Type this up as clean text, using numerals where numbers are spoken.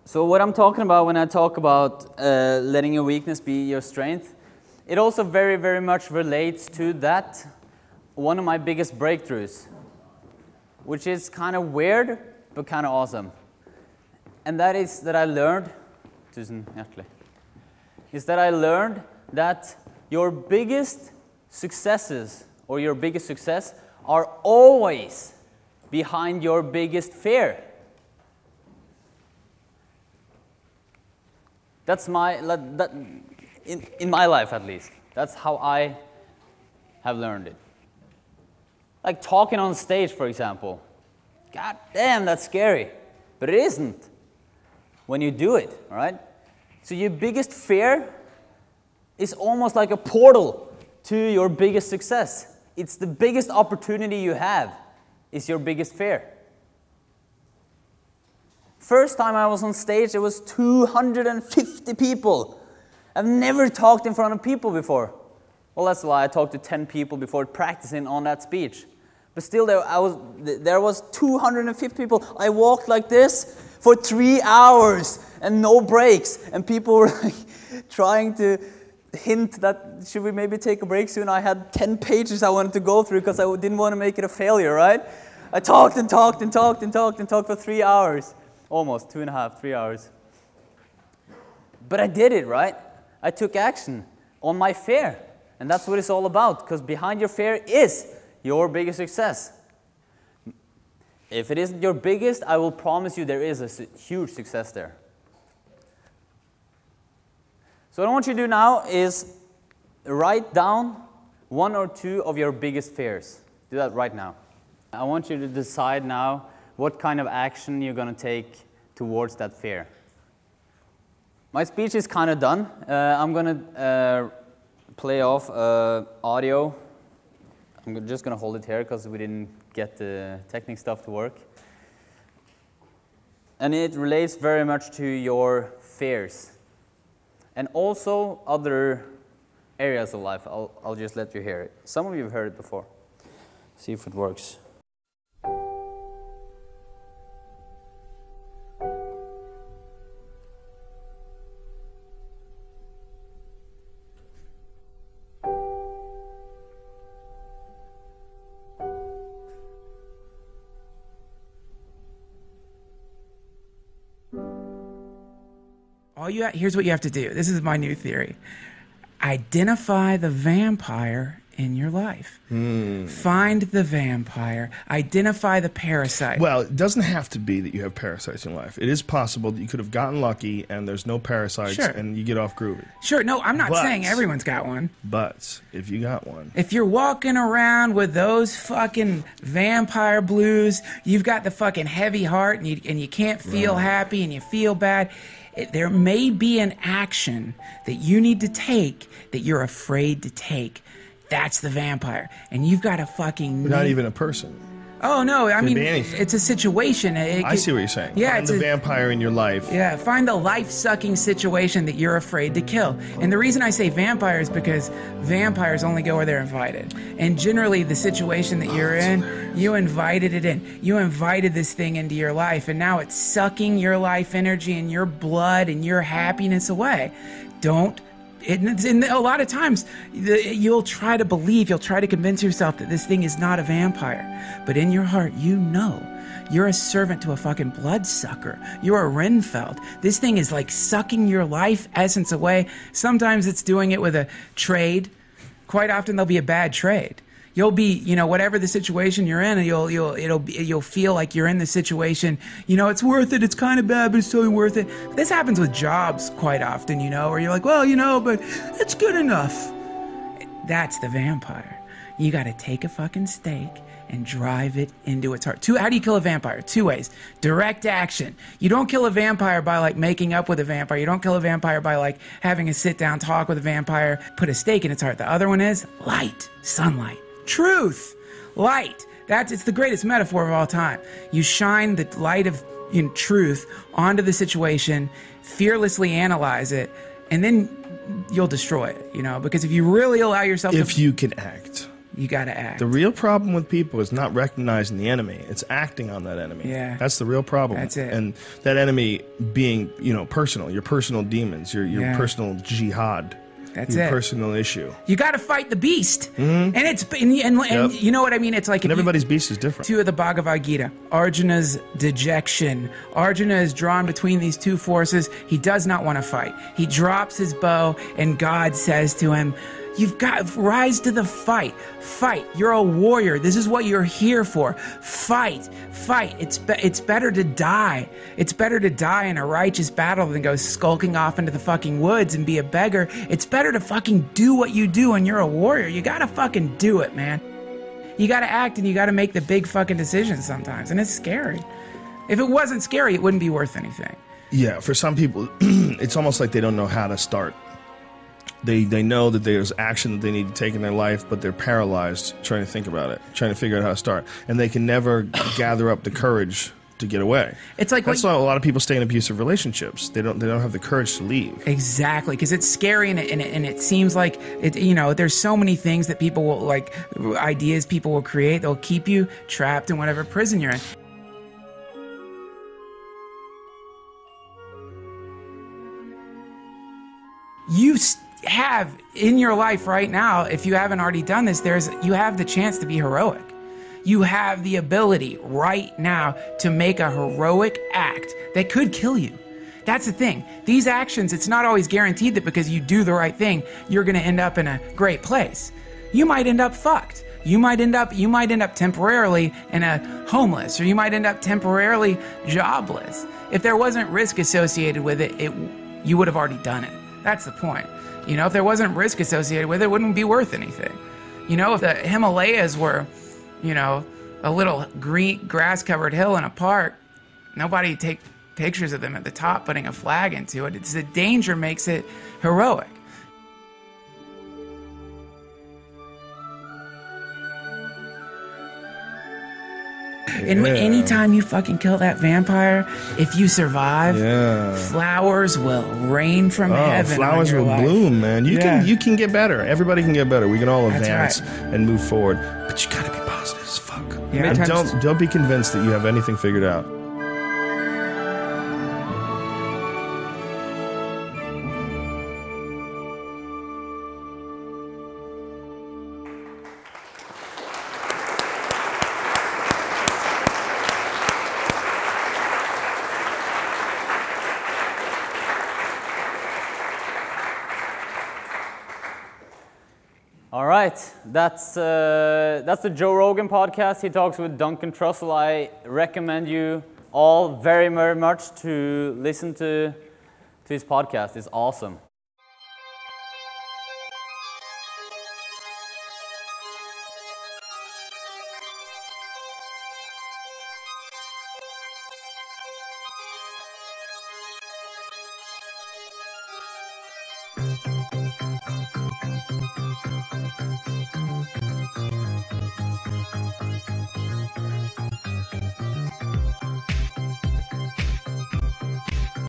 So what I'm talking about when I talk about letting your weakness be your strength, it also very, very much relates to that, one of my biggest breakthroughs, which is kind of weird, but kind of awesome. And that is that I learned, that your biggest successes, or your biggest success, are always behind your biggest fear. That's in my life at least. That's how I have learned it. Like talking on stage, for example. God damn, that's scary. But it isn't when you do it, all right? So your biggest fear is almost like a portal to your biggest success. It's the biggest opportunity you have, is your biggest fear. First time I was on stage, there was 250 people. I've never talked in front of people before. Well, that's why I talked to 10 people before practicing on that speech. But still, there was 250 people. I walked like this for 3 hours and no breaks. And people were like trying to hint that, should we maybe take a break soon? I had 10 pages I wanted to go through because I didn't want to make it a failure, right? I talked and talked and talked and talked and talked for 3 hours. Almost 2.5, 3 hours. But I did it, right? I took action on my fear. And that's what it's all about, because behind your fear is your biggest success. If it isn't your biggest, I will promise you there is a huge success there. So what I want you to do now is write down 1 or 2 of your biggest fears. Do that right now. I want you to decide now what kind of action you're going to take towards that fear. My speech is kind of done. I'm going to play off audio. I'm just going to hold it here because we didn't get the technical stuff to work. And it relates very much to your fears. And also other areas of life. I'll just let you hear it. Some of you have heard it before. See if it works. Here's what you have to do. This is my new theory. Identify the vampire in your life. Find the vampire. Identify the parasite. Well, it doesn't have to be that you have parasites in life. It is possible that you could have gotten lucky and there's no parasites and you get off groovy. Sure, no, I'm not saying everyone's got one. But if you got one. If you're walking around with those fucking vampire blues, you've got the fucking heavy heart and you can't feel happy and you feel bad. There may be an action that you need to take that you're afraid to take. That's the vampire. And you've got to fucking... Not even a person. Oh, no, I mean, anything. it's a situation. I see what you're saying. Yeah, find the vampire in your life. Yeah, find the life-sucking situation that you're afraid to kill. And the reason I say vampire is because vampires only go where they're invited. And generally, the situation that you're in, you invited it in. You invited this thing into your life, and now it's sucking your life energy and your blood and your happiness away. Don't. And a lot of times, you'll try to believe, you'll try to convince yourself that this thing is not a vampire. But in your heart, you know you're a servant to a fucking bloodsucker. You're a Renfeld. This thing is like sucking your life essence away. Sometimes it's doing it with a trade. Quite often, there'll be a bad trade. You'll be, you know, whatever the situation you're in, you'll feel like you're in the situation, you know, it's worth it, it's kind of bad, but it's totally worth it. This happens with jobs quite often, you know, where you're like, well, you know, but it's good enough. That's the vampire. You got to take a fucking stake and drive it into its heart. How do you kill a vampire? 2 ways. Direct action. You don't kill a vampire by like making up with a vampire. You don't kill a vampire by like having a sit down talk with a vampire, put a stake in its heart. The other one is light, sunlight. Truth, light. It's the greatest metaphor of all time. You shine the light of truth onto the situation, fearlessly analyze it, and then you'll destroy it, you know, because if you really allow yourself If you can act. you got to act. The real problem with people is not recognizing the enemy. It's acting on that enemy. Yeah. That's the real problem. That's it. And that enemy being, personal, your personal demons, your personal jihad. That's your it. personal issue. You got to fight the beast. And it's and you know what I mean? It's like and everybody's beast is different. Two of the Bhagavad Gita. Arjuna's dejection. Arjuna is drawn between these two forces. He does not want to fight. He drops his bow and God says to him, you've got to rise to the fight. Fight. You're a warrior. This is what you're here for. Fight. Fight. It's better to die. It's better to die in a righteous battle than go skulking off into the fucking woods and be a beggar. It's better to fucking do what you do when you're a warrior. You gotta fucking do it, man. You gotta act and you gotta make the big fucking decisions sometimes. And it's scary. If it wasn't scary, it wouldn't be worth anything. Yeah, for some people, it's almost like they don't know how to start. They know that there's action that they need to take in their life, but they're paralyzed trying to think about it, trying to figure out how to start. And they can never gather up the courage to get away. It's like that's why a lot of people stay in abusive relationships. They don't have the courage to leave. Exactly, because it's scary and it seems like it. There's so many things that people will ideas people will create. They'll keep you trapped in whatever prison you're in. You have in your life right now, if you haven't already done this, you have the chance to be heroic. You have the ability right now to make a heroic act that could kill you. That's the thing. These actions, it's not always guaranteed that because you do the right thing, you're going to end up in a great place. You might end up fucked. You might end up temporarily in a homeless, or you might end up temporarily jobless. If there wasn't risk associated with it, you would have already done it. That's the point. If there wasn't risk associated with it, it wouldn't be worth anything. If the Himalayas were, a little green grass-covered hill in a park, nobody would take pictures of them at the top putting a flag into it. It's the danger makes it heroic. And anytime you fucking kill that vampire, if you survive, flowers will rain from heaven. Flowers will bloom, man. You can get better. Everybody can get better. We can all advance and move forward. But you gotta be positive as fuck. Yeah. And don't be convinced that you have anything figured out. All right, that's the Joe Rogan podcast. He talks with Duncan Trussell. I recommend you all very, very much to listen to his podcast. It's awesome.